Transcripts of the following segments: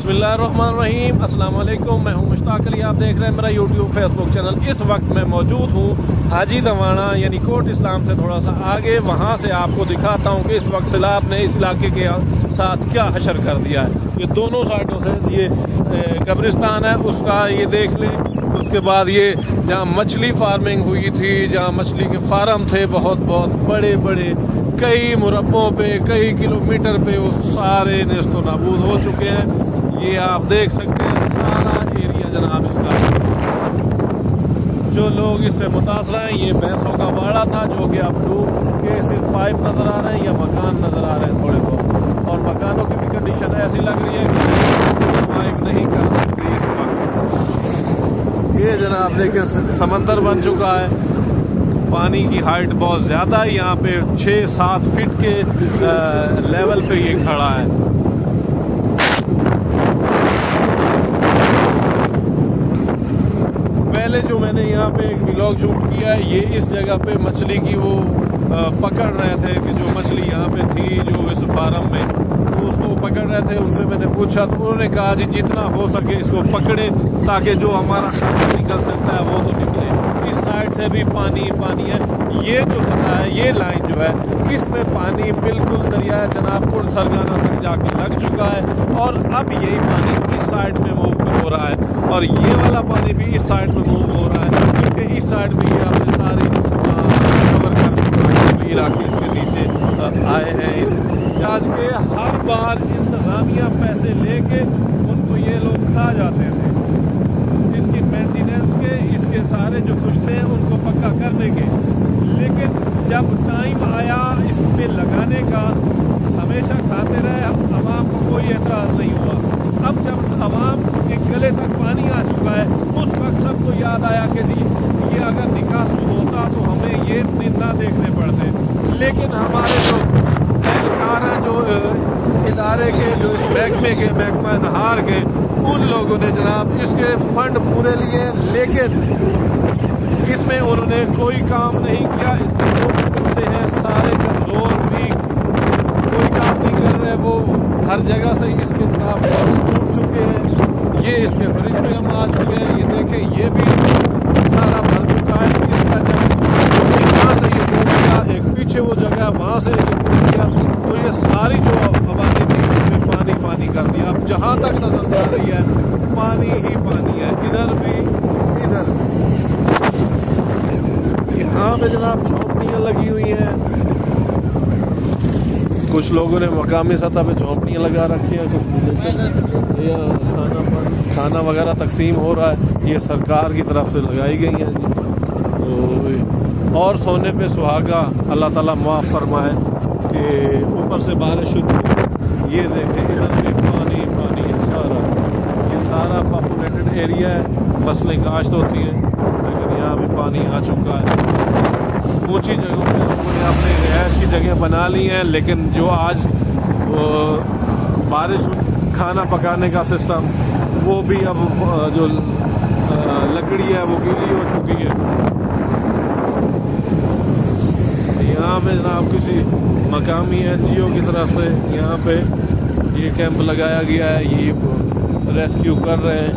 बिस्मिल्लाहिर्रहमानिर्रहीम, अस्सलाम वालेकुम। मैं हूं मुश्ताक अली, आप देख रहे हैं मेरा यूट्यूब फेसबुक चैनल। इस वक्त मैं मौजूद हूं हाजी दवाना यानी कोट इस्लाम से थोड़ा सा आगे। वहां से आपको दिखाता हूं कि इस वक्त सैलाब ने इस इलाके के साथ क्या हशर कर दिया है। ये दोनों साइडों से ये कब्रिस्तान है, उसका ये देख लें। उसके बाद ये जहाँ मछली फार्मिंग हुई थी, जहाँ मछली के फार्म थे बहुत बड़े बड़े, कई मुरब्बों पे, कई किलोमीटर पे, वो सारे नेस्तो नाबूद हो चुके हैं। ये आप देख सकते हैं सारा एरिया जनाब इसका। जो लोग इससे मुतासर हैं, ये भैंसों का वाड़ा था जो कि अब डूब के सिर्फ पाइप नज़र आ रहे हैं या मकान नज़र आ रहे हैं थोड़े बहुत। और मकानों की भी कंडीशन ऐसी लग रही है कि सर्वाइव नहीं कर सकती इस वक्त। ये जनाब देखें समंदर बन चुका है। पानी की हाइट बहुत ज़्यादा है, यहाँ पे 6-7 फीट के लेवल पे ये खड़ा है। पहले जो मैंने यहाँ पे एक व्लॉग शूट किया है, ये इस जगह पे मछली की वो पकड़ रहे थे कि जो मछली यहाँ पे थी जो इस फार्म में, तो उसको पकड़ रहे थे। उनसे मैंने पूछा तो उन्होंने कहा जी जितना हो सके इसको पकड़े ताकि जो हमारा खर्चा निकल सकता है वो तो निकले। इस साइड से भी पानी है। ये जो सतह है, ये लाइन जो है, इसमें पानी बिल्कुल दरिया चनाब कोट सरगाना तक जाके लग चुका है। और अब यही पानी इस साइड में मूव हो रहा है और ये वाला पानी भी इस साइड में मूव हो रहा है, क्योंकि इस साइड में ये आपने सारे कवर कर चुका है इलाके इसके नीचे आए हैं। इस आज के हर बार इंतजामिया पैसे लेके उनको ये लोग खा जाते थे, इसकी मेंटेनेंस के, इसके सारे जो पुश्ते हैं उनको पक्का करने के। लेकिन जब टाइम आया इस पे लगाने का, हमेशा खाते रहे, अवाम को कोई एतराज़ नहीं हुआ। अब जब अवाम के गले तक पानी आ चुका है, उस वक्त सबको याद आया कि जी ये अगर निकासी होता तो हमें ये दिन ना देखने पड़ते। लेकिन हमारे जो एहलकार हैं, जो इदारे के, जो इस महकमा नहार के, उन लोगों ने जनाब इसके फंड पूरे लिए, लेकिन इसमें उन्होंने कोई काम नहीं किया। इसके जो पुश्ते हैं सारे कमज़ोर भी, कोई काम नहीं कर रहे। वो हर जगह से इसके जनाब टूट चुके हैं। ये इसके ब्रिज में हम आ चुके हैं। ये देखें, ये भी सारा भर चुका है। इसका जब यहाँ से ये टूट गया, एक पीछे वो जगह वहाँ से ये टूट गया, तो ये सारी जो आबादी थी इसमें पानी कर दिया। अब जहाँ तक नजर जा रही है पानी ही पानी है, इधर भी इधर। यहाँ पे जनाब झोंपड़ियाँ लगी हुई हैं। कुछ लोगों ने मकामी सतह पे झोंपड़ियाँ लगा रखी हैं, कुछ खाना वगैरह तकसीम हो रहा है। ये सरकार की तरफ से लगाई गई है जी। तो और सोने पे सुहागा, अल्लाह ताला माफ़ फरमाए कि ऊपर से बारिश शुरू। ये देखें इधर भी पानी है सारा। ये सारा पॉपुलेटेड एरिया है, फसलें काश्त होती हैं, लेकिन यहाँ भी पानी आ चुका है। ऊंची जगहों पे लोगों ने अपने रिहाइश की जगह बना ली हैं, लेकिन जो आज बारिश खाना पकाने का सिस्टम, वो भी अब जो लकड़ी है वो गीली हो चुकी है। यहाँ पे जनाब किसी मकामी NGO की तरफ से यहाँ पे ये कैंप लगाया गया है, ये रेस्क्यू कर रहे हैं।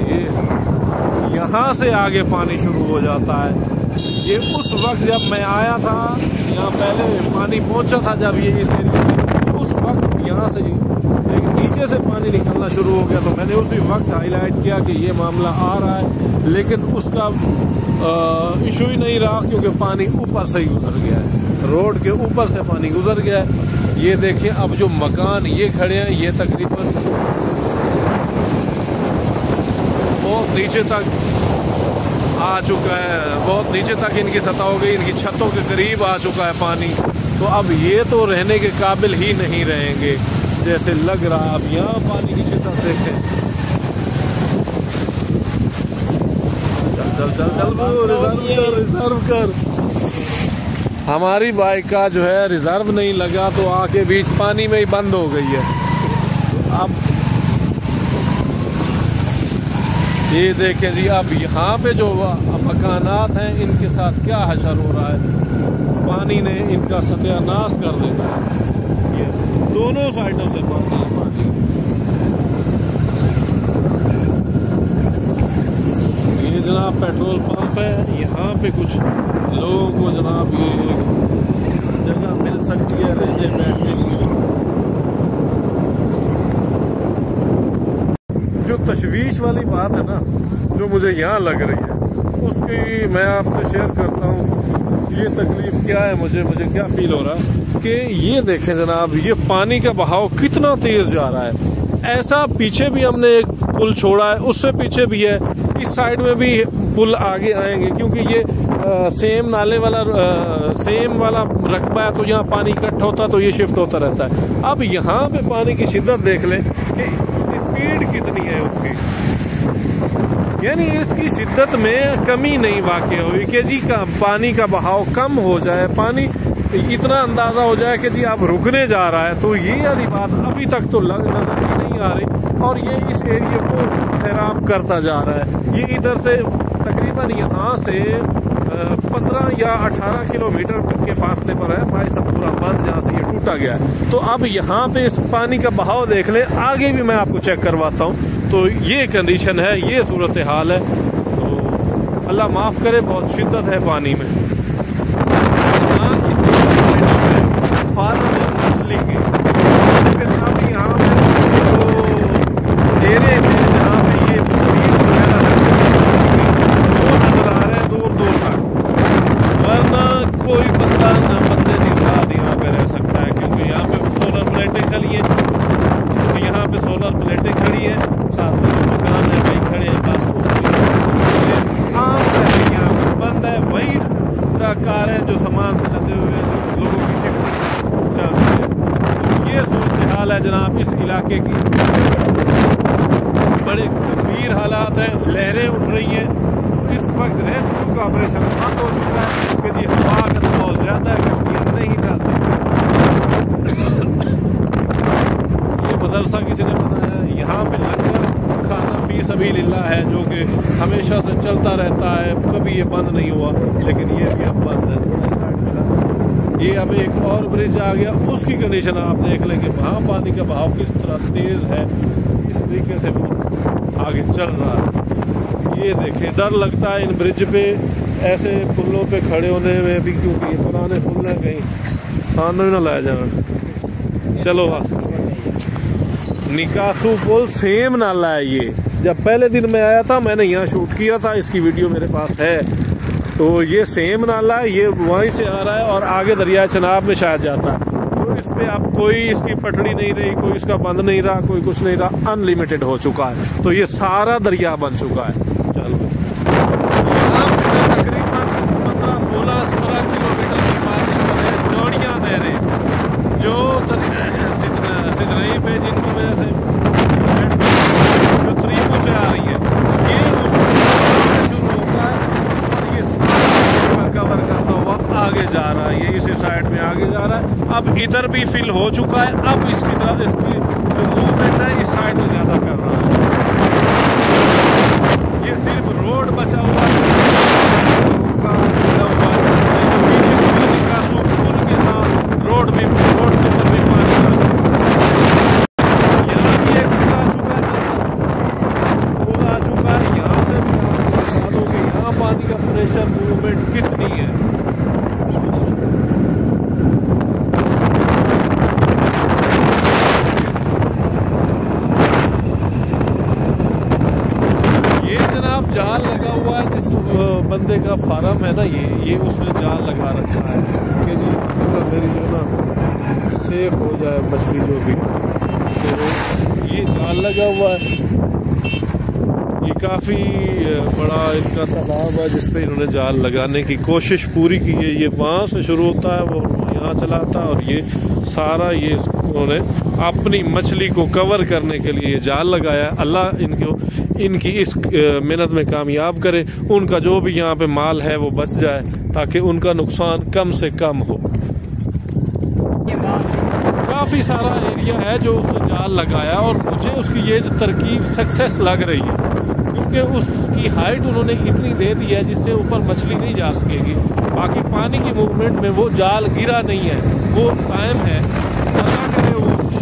ये यहाँ से आगे पानी शुरू हो जाता है। ये उस वक्त जब मैं आया था, यहाँ पहले पानी पहुँचा था जब ये इस एरिया में, उस वक्त यहाँ से नीचे से पानी निकलना शुरू हो गया। तो मैंने उसी वक्त हाईलाइट किया कि ये मामला आ रहा है, लेकिन उसका इशू ही नहीं रहा, क्योंकि पानी ऊपर से ही गुजर गया है, रोड के ऊपर से पानी गुजर गया है। ये देखिए अब जो मकान ये खड़े हैं, ये तकरीबन बहुत नीचे तक आ चुका है, बहुत नीचे तक इनकी सतह हो गई, इनकी छतों के करीब आ चुका है पानी। तो अब ये तो रहने के काबिल ही नहीं रहेंगे जैसे लग रहा। अब यहाँ पानी की शिद्दत देखें। चल रिजर्व कर। हमारी बाइक का जो है रिजर्व नहीं लगा, तो आके बीच पानी में ही बंद हो गई है। अब ये देखें जी, अब यहाँ पे जो मकानात हैं इनके साथ क्या हशर हो रहा है। पानी ने इनका सत्यानाश कर देना है। ये दोनों साइडों से पानी पानी। ये जनाब पेट्रोल पंप है, यहाँ पे कुछ लोगों को जनाब ये जगह मिल सकती है रहने बैठने की। जो तशवीश वाली बात है ना, जो मुझे यहाँ लग रही है, उसकी मैं आपसे शेयर करता हूँ। ये तकलीफ क्या है, मुझे क्या फील हो रहा है कि ये देखें जनाब, ये पानी का बहाव कितना तेज जा रहा है। ऐसा पीछे भी हमने एक पुल छोड़ा है, उससे पीछे भी है, इस साइड में भी पुल आगे आएंगे, क्योंकि ये सेम नाले वाला सेम वाला रकबा है, तो यहाँ पानी इकट्ठा होता है तो ये शिफ्ट होता रहता है। अब यहाँ पे पानी की शिद्दत देख लें कि स्पीड कितनी है उसकी, यानी इसकी शिद्दत में कमी नहीं वाक़ हुई कि जी का पानी का बहाव कम हो जाए, पानी इतना अंदाज़ा हो जाए कि जी अब रुकने जा रहा है। तो ये वाली बात अभी तक तो नज़र ही नहीं आ रही, और ये इस एरिया को सैराब करता जा रहा है। ये इधर से तकरीबन यहाँ से 15 या 18 किलोमीटर के फासले पर है भाई सफूरा बंद, जहाँ से ये टूटा गया है। तो अब यहाँ पे इस पानी का बहाव देख लें, आगे भी मैं आपको चेक करवाता हूँ। तो ये कंडीशन है, ये सूरत हाल है। तो अल्लाह माफ़ करे, बहुत शिद्दत है पानी में। फार्म है मछली के, यहाँ पे तो डेरे में जहाँ पे ये फील्ड वगैरह वो नजर आ रहे हैं दूर दूर तक, वरना कोई बंदा ना बंदे की साथ यहाँ पे रह सकता है, क्योंकि यहाँ पे सोलर प्लेटें खड़ी है, यहाँ पे सोलर प्लेटें खड़ी है, साथ में जो मकान है भाई खड़े हैं, बस उसकी आम है यहाँ पे बंद है। वही कार है जो सामान से लदे हुए हैं, जो लोगों की शिफ्ट चल रही है। ये सूरत हाल है जनाब इस इलाके की, बड़े गंभीर हालात हैं, लहरें उठ रही हैं। इस वक्त रेस्क्यू का ऑपरेशन बंद हो चुका है कि जी हवा का तो बहुत ज़्यादा है, कश्तियाँ नहीं चल सकती। ये मदरसा किसी ने बनाया है, यहाँ पे लंगर खाना फी सबीलिल्लाह है, जो कि हमेशा से चलता रहता है, कभी ये बंद नहीं हुआ, लेकिन ये भी अब बंद है। ये अब एक और ब्रिज आ गया, उसकी कंडीशन आप देख लें कि वहाँ पानी का बहाव किस तरह तेज़ है, इस तरीके से वो आगे चल रहा है। ये देखें, डर लगता है इन ब्रिज पे ऐसे पुलों पे खड़े होने में भी, क्योंकि ये पुराने पुल हैं, कहीं सामने ना लाया जाना। चलो निकासू पुल सेम नाला है ये। जब पहले दिन मैं आया था, मैंने यहाँ शूट किया था, इसकी वीडियो मेरे पास है। तो ये सेम नाला है, ये वहीं से आ रहा है और आगे दरिया चनाब में शायद जाता है। तो इस पे अब कोई इसकी पटड़ी नहीं रही, कोई इसका बंद नहीं रहा, कोई कुछ नहीं रहा, अनलिमिटेड हो चुका है। तो ये सारा दरिया बन चुका है। चलो यहाँ से तकरीबन 15-16 किलोमीटर की फासले पर है जोड़ियाँ नहरें, जो सिदरई पे जिनको वजह से जो तरीकों से आ रही है, ये उस से शुरू होता है और ये सारा कवर करता हुआ आगे जा रहा है। ये इसी साइड में आगे जा रहा है। अब इधर भी फिल हो चुका है, अब इसकी तरफ इसकी जो मूवमेंट है इस साइड में ज़्यादा कर रहा है। ये सिर्फ रोड बचा हुआ है, निकासू पुल के साथ रोड के ऊपर भी पानी आ चुका है। यहाँ भी एक पुल आ चुका है, यहाँ से भी बता दो कि यहाँ पानी का प्रेशर मूवमेंट कितनी है। जाल लगा हुआ है, जिस बंदे का फार्म है ना, ये उसने जाल लगा रखा है कि जी किसी का मेरी जो ना सेफ हो जाए मछली जो भी। तो ये जाल लगा हुआ है, ये काफ़ी बड़ा इनका तालाब है जिस पे इन्होंने जाल लगाने की कोशिश पूरी की है। ये वहाँ से शुरू होता है, वो यहाँ चलाता है, और ये सारा ये उन्होंने अपनी मछली को कवर करने के लिए जाल लगाया। अल्लाह इनकी इस मेहनत में कामयाब करे, उनका जो भी यहाँ पे माल है वो बच जाए, ताकि उनका नुकसान कम से कम हो। काफ़ी सारा एरिया है जो उसने जाल लगाया, और मुझे उसकी ये जो तरकीब सक्सेस लग रही है, क्योंकि उसकी हाइट उन्होंने इतनी दे दी है जिससे ऊपर मछली नहीं जा सकेगी। बाकी पानी की मूवमेंट में वो जाल गिरा नहीं है, वो कायम है। अल्लाह करे वो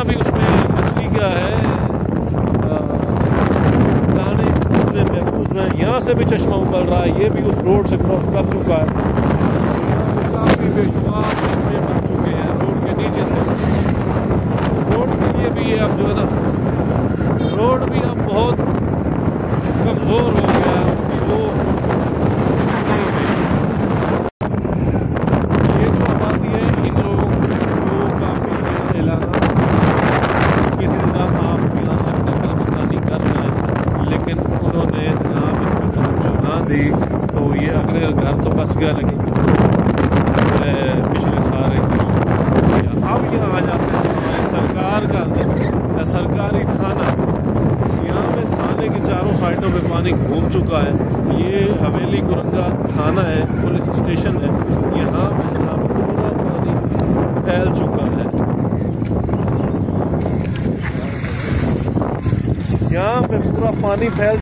भी उसमें मछली क्या है, दाने पूरे महफूज हैं। यहाँ से भी चश्मा उबल रहा है, ये भी उस रोड से क्रॉस कर चुका है। काफ़ी बेशुमार चश्मे बन चुके हैं रोड के नीचे से। रोड के लिए भी ये अब जो है ना, रोड भी अब बहुत कमज़ोर हो गया है उसकी वो नहीं है। ये जो आबादी है इन लोगों को काफ़ी इलाका किसी तरह आप यहाँ से अपने कलमकानी कर रहे हैं, लेकिन उन्होंने जनाब इस पर तवज्जो ना दी तो ये अगले घर तो बच गया, लेकिन पिछले सारे अब यहाँ आ जाते हैं सरकार का सरकारी थाना। यहाँ पे थाने की चारों साइडों पे पानी घूम चुका है। ये हवेली कुरंगा थाना है, पुलिस स्टेशन है। यहाँ पे जनाब पूरा पानी फैल चुका है। यहाँ पे पूरा पानी फैल